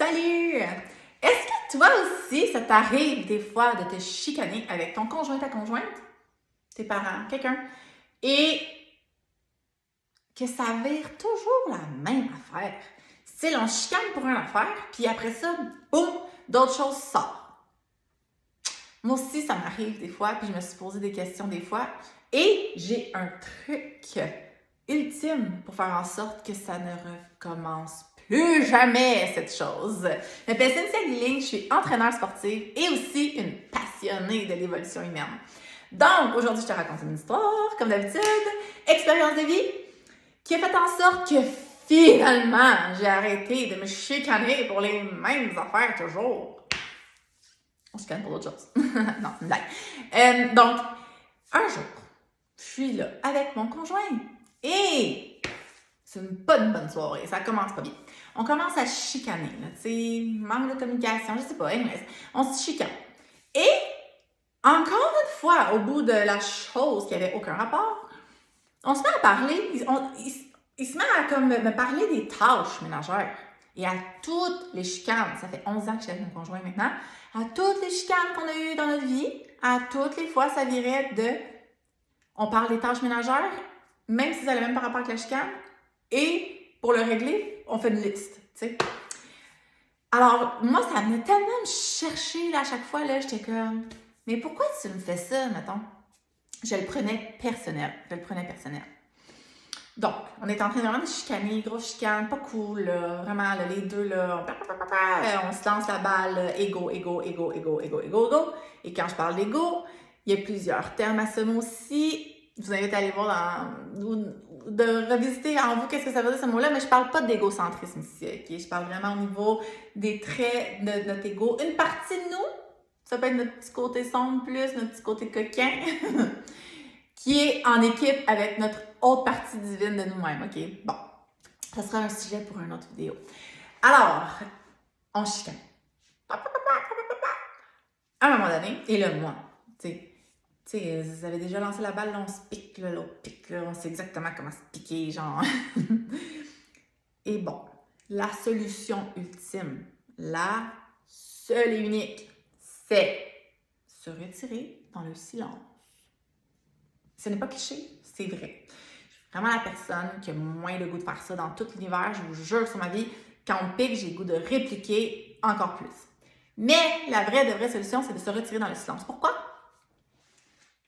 Salut! Est-ce que toi aussi, ça t'arrive des fois de te chicaner avec ton conjoint, ta conjointe, tes parents, quelqu'un, et que ça vire toujours la même affaire? Style, on chicane pour une affaire, puis après ça, boum, d'autres choses sortent. Moi aussi, ça m'arrive des fois, puis je me suis posé des questions des fois, et j'ai un truc ultime pour faire en sorte que ça ne recommence plus jamais cette chose. Je m'appelle Cynthia Guiling, je suis entraîneur sportive et aussi une passionnée de l'évolution humaine. Donc, aujourd'hui, je te raconte une histoire, comme d'habitude, expérience de vie, qui a fait en sorte que finalement, j'ai arrêté de me chicaner pour les mêmes affaires toujours. On se chicane pour d'autres choses. Non, c'est une blague. Donc, un jour, je suis là avec mon conjoint et c'est pas une bonne soirée, ça commence pas bien. On commence à chicaner, tu sais, manque de communication, je sais pas, anyways, on se chicane. Et encore une fois, au bout de la chose qui avait aucun rapport, on se met à parler, il se met à comme me parler des tâches ménagères. Et à toutes les chicanes, ça fait 11 ans que je suis avec mon conjoint maintenant, à toutes les chicanes qu'on a eues dans notre vie, à toutes les fois, ça virait de... On parle des tâches ménagères, même si ça n'avait même pas rapport avec la chicane, et pour le régler, on fait une liste, tu sais. Alors, moi, ça venait tellement me chercher, là, à chaque fois, là, j'étais comme... Mais pourquoi tu me fais ça, mettons? Je le prenais personnel. Donc, on est en train de vraiment de chicaner, grosse chicane, pas cool, là, vraiment, là, les deux, là, on se lance la balle, égo. Et quand je parle d'égo, il y a plusieurs termes à ce mot-ci. Je vous invite à aller voir de revisiter en vous qu'est-ce que ça veut dire ce mot-là, mais je parle pas d'égocentrisme ici, ok? Je parle vraiment au niveau des traits de notre ego. Une partie de nous, ça peut être notre petit côté sombre plus, notre petit côté coquin, qui est en équipe avec notre autre partie divine de nous-mêmes, ok? Bon, ça sera un sujet pour une autre vidéo. Alors, on chicane. À un moment donné, et là, moi, tu sais, vous avez déjà lancé la balle, là, on se pique, là, l'autre pique, là, on sait exactement comment se piquer, genre. Et bon, la solution ultime, la seule et unique, c'est se retirer dans le silence. Ce n'est pas cliché, c'est vrai. Je suis vraiment la personne qui a moins le goût de faire ça dans tout l'univers, je vous jure sur ma vie, quand on me pique, j'ai le goût de répliquer encore plus. Mais la vraie solution, c'est de se retirer dans le silence. Pourquoi?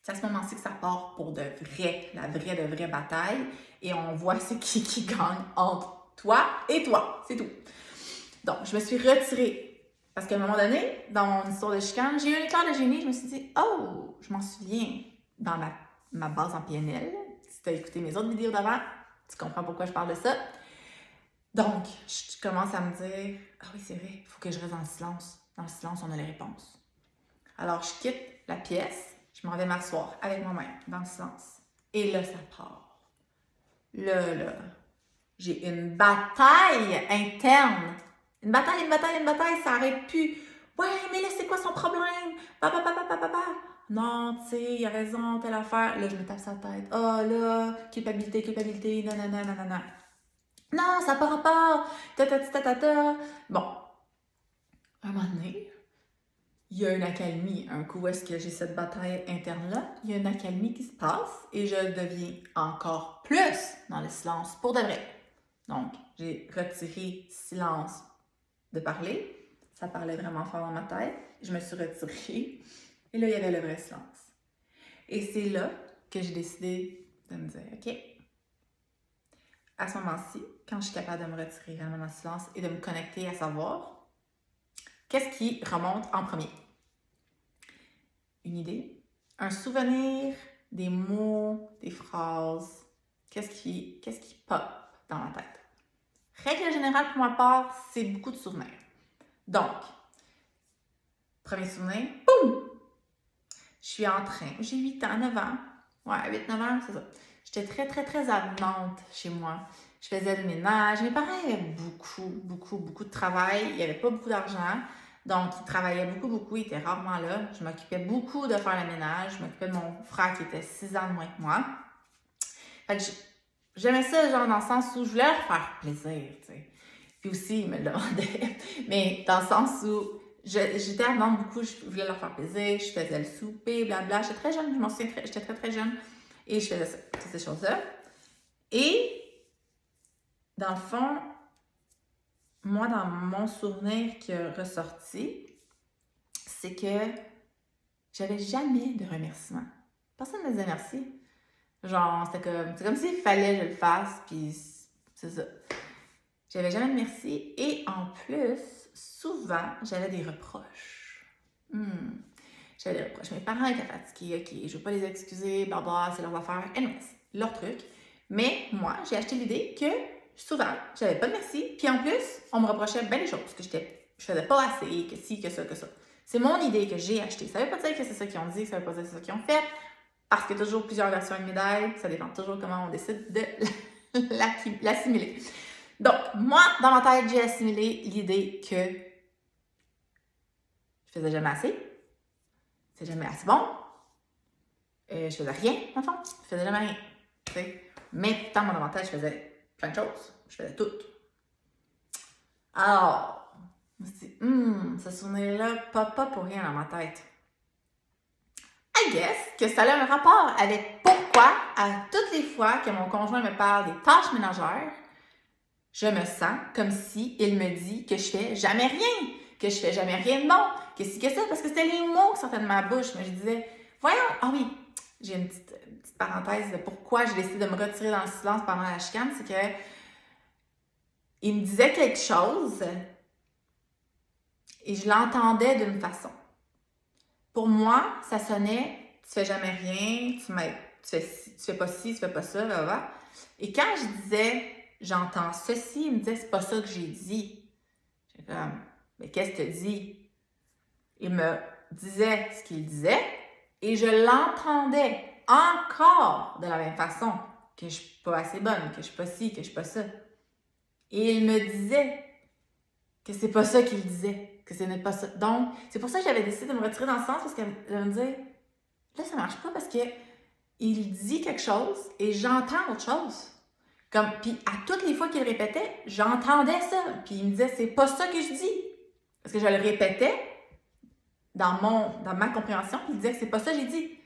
C'est à ce moment-ci que ça part pour de vrai, la vraie bataille. Et on voit c'est qui gagne entre toi et toi. C'est tout. Donc, je me suis retirée. Parce qu'à un moment donné, dans mon histoire de chicane, j'ai eu un éclair de génie. Je me suis dit, oh, je m'en souviens dans ma base en PNL. Si tu as écouté mes autres vidéos d'avant, tu comprends pourquoi je parle de ça. Donc, je commence à me dire, ah oui, c'est vrai, il faut que je reste dans le silence. Dans le silence, on a les réponses. Alors, je quitte la pièce, je m'en vais m'asseoir avec moi-même, dans le silence. Et là, ça part. Là, j'ai une bataille interne. Une bataille, ça arrête plus. Ouais, mais là, c'est quoi son problème? Non, tu sais, il a raison, telle affaire. Là, je me tape sa tête. Oh là, culpabilité, nanana. Non, ça n'a pas rapport. Bon, à un moment donné, il y a une accalmie. Un coup où est-ce que j'ai cette bataille interne-là, il y a une accalmie qui se passe et je deviens encore plus dans le silence pour de vrai. Donc, j'ai retiré silence de parler. Ça parlait vraiment fort dans ma tête. Je me suis retirée et là, il y avait le vrai silence. Et c'est là que j'ai décidé de me dire, OK, à ce moment-ci, quand je suis capable de me retirer vraiment dans le silence et de me connecter à savoir, qu'est-ce qui remonte en premier? Une idée, un souvenir, des mots, des phrases, qu'est-ce qui pop dans ma tête. Règle générale pour ma part, c'est beaucoup de souvenirs. Donc, premier souvenir, boum! Je suis en train, j'ai 8 ans, 9 ans, ouais, 8-9 ans, c'est ça. J'étais très avenante chez moi. Je faisais le ménage. Mes parents avaient beaucoup de travail. Il n'y avait pas beaucoup d'argent. Donc, ils travaillaient beaucoup. Ils étaient rarement là. Je m'occupais beaucoup de faire le ménage. Je m'occupais de mon frère qui était 6 ans de moins que moi. Fait que j'aimais ça, genre, dans le sens où je voulais leur faire plaisir, tu sais. Puis aussi, ils me le demandaient. Mais dans le sens où j'étais avant beaucoup, je voulais leur faire plaisir, je faisais le souper, blabla. J'étais très jeune, je m'en souviens, j'étais très très jeune. Et je faisais toutes ces choses-là. Et dans le fond, moi, dans mon souvenir qui a ressorti, c'est que j'avais jamais de remerciements. Personne ne me disait merci. Genre, c'est comme s'il fallait que je le fasse, puis c'est ça. J'avais jamais de merci. Et en plus, souvent, j'avais des reproches. J'avais des reproches. Mes parents étaient fatigués, ok, je ne veux pas les excuser, blablabla, c'est leurs affaires. Anyways, leur truc. Mais moi, j'ai acheté l'idée que souvent, j'avais pas de merci. Puis en plus, on me reprochait bien des choses, que je faisais pas assez, que ci, que ça, que ça. C'est mon idée que j'ai achetée. Ça veut pas dire que c'est ça qu'ils ont dit, ça veut pas dire que c'est ça qu'ils ont fait. Parce qu'il y a toujours plusieurs versions de médaille. Ça dépend toujours comment on décide de l'assimiler. Donc, moi, dans ma tête, j'ai assimilé l'idée que je faisais jamais assez. C'est jamais assez bon. Je faisais rien, en fond. Je faisais jamais rien. T'sais. Mais pourtant, moi, dans ma tête, je faisais plein de choses. Je faisais tout. Alors, je me suis dit, ce souvenir-là, pas pour rien dans ma tête. I guess que ça a un rapport avec pourquoi, à toutes les fois que mon conjoint me parle des tâches ménagères, je me sens comme si il me dit que je fais jamais rien, que je fais jamais rien de bon, que si que ça, parce que c'était les mots qui sortaient de ma bouche. Mais je disais, voyons, ah oui, j'ai une petite parenthèse de pourquoi j'ai décidé de me retirer dans le silence pendant la chicane, c'est que il me disait quelque chose et je l'entendais d'une façon. Pour moi, ça sonnait, tu fais jamais rien, tu fais pas ci, tu fais pas ça, blablabla. Et quand je disais, j'entends ceci, il me disait, c'est pas ça que j'ai dit. J'étais comme, mais qu'est-ce que tu dis? Il me disait ce qu'il disait et je l'entendais encore de la même façon, que je suis pas assez bonne, que je suis pas ci, que je suis pas ça. Et il me disait que c'est pas ça qu'il disait, que ce n'est pas ça. Donc, c'est pour ça que j'avais décidé de me retirer dans ce sens, parce qu'elle me disait, là, ça marche pas parce que il dit quelque chose et j'entends autre chose. Puis à toutes les fois qu'il répétait, j'entendais ça. Puis il me disait, c'est pas ça que je dis. Parce que je le répétais dans ma compréhension, puis il disait que c'est pas ça que j'ai dit.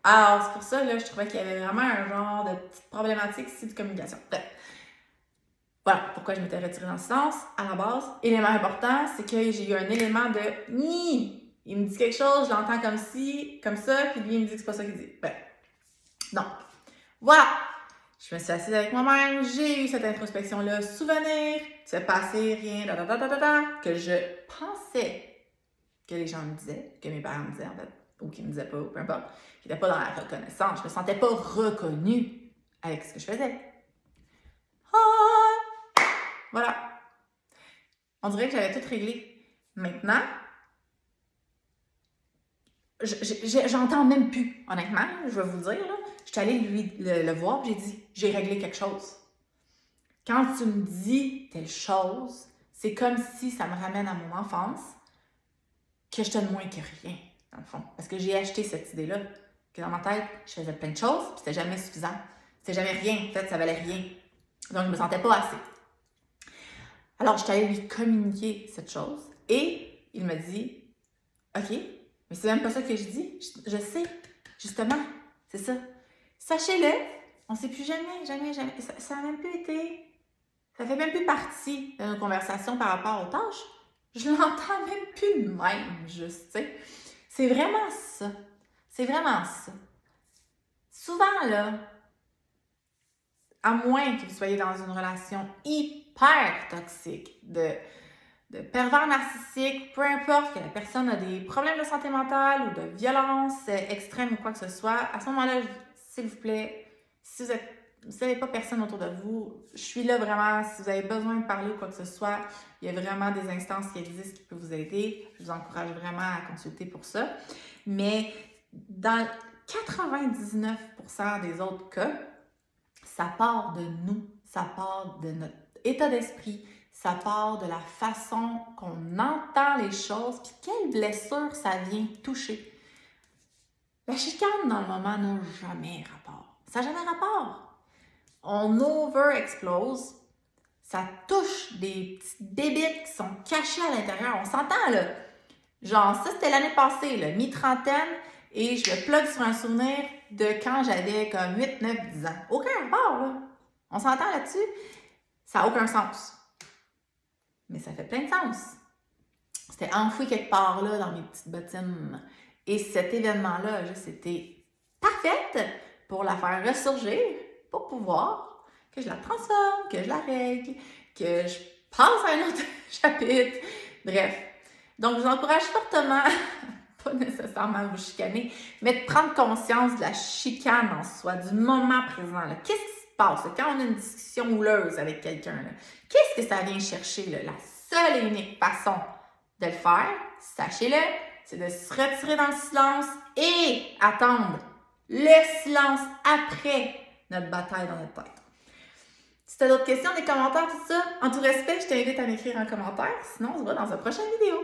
Alors, c'est pour ça, là, je trouvais qu'il y avait vraiment un genre de petite problématique ici de communication. Bref. Voilà pourquoi je m'étais retirée dans ce sens, à la base. Élément important, c'est que j'ai eu un élément de « ni ». Il me dit quelque chose, je l'entends comme ci, comme ça, puis lui, il me dit que c'est pas ça qu'il dit. Bref. Donc, voilà. Je me suis assise avec moi-même, j'ai eu cette introspection-là, souvenir, tu fais passer rien, que je pensais que les gens me disaient, que mes parents me disaient en fait, ou qu'ils me disaient pas, ou peu importe, qui n'étaient pas dans la reconnaissance. Je me sentais pas reconnue avec ce que je faisais. Ah! Voilà. On dirait que j'avais tout réglé. Maintenant, j'entends même plus, honnêtement, je vais vous le dire, là. Je suis allée le voir, j'ai dit, j'ai réglé quelque chose. Quand tu me dis telle chose, c'est comme si ça me ramène à mon enfance, que je te de moins que rien, dans le fond. Parce que j'ai acheté cette idée-là, que dans ma tête, je faisais plein de choses, puis c'était jamais suffisant. C'était jamais rien, en fait, ça valait rien. Donc, je me sentais pas assez. Alors, je suis allée lui communiquer cette chose, et il me dit, OK, mais c'est même pas ça que je dis. Je sais, justement, c'est ça. Sachez-le, on ne sait plus jamais. Ça n'a même plus été. Ça fait même plus partie de nos conversations par rapport aux tâches. Je l'entends même plus de même, juste, tu sais. C'est vraiment ça. C'est vraiment ça. Souvent, là, à moins que vous soyez dans une relation hyper toxique, de pervers narcissique, peu importe que la personne a des problèmes de santé mentale ou de violence extrême ou quoi que ce soit, à ce moment-là, s'il vous plaît, si vous n'avez pas personne autour de vous, je suis là vraiment, si vous avez besoin de parler ou quoi que ce soit, il y a vraiment des instances qui existent qui peuvent vous aider. Je vous encourage vraiment à consulter pour ça. Mais dans 99% des autres cas, ça part de nous, ça part de notre état d'esprit, ça part de la façon qu'on entend les choses, puis quelle blessure ça vient toucher. La chicane, dans le moment, n'a jamais rapport. Ça n'a jamais rapport. On over-explose. ça touche des petites bébites qui sont cachées à l'intérieur. On s'entend, là. Genre, ça, c'était l'année passée, là, mi-trentaine, et je le plug sur un souvenir de quand j'avais comme 8, 9, 10 ans. Aucun rapport, là. On s'entend là-dessus? Ça n'a aucun sens. Mais ça fait plein de sens. C'était enfoui quelque part, là, dans mes petites bottines. Et cet événement-là a juste été parfaite pour la faire ressurgir, pour pouvoir que je la transforme, que je la règle, que je passe à un autre chapitre. Bref. Donc, je vous encourage fortement, pas nécessairement à vous chicaner, mais de prendre conscience de la chicane en soi, du moment présent. Là. Qu'est-ce qui se passe là, quand on a une discussion houleuse avec quelqu'un? Là? Qu'est-ce que ça vient chercher? Là? La seule et unique façon de le faire, sachez-le, c'est de se retirer dans le silence et attendre le silence après notre bataille dans notre tête. Si tu as d'autres questions, des commentaires, tout ça, en tout respect, je t'invite à m'écrire en commentaire. Sinon, on se voit dans une prochaine vidéo.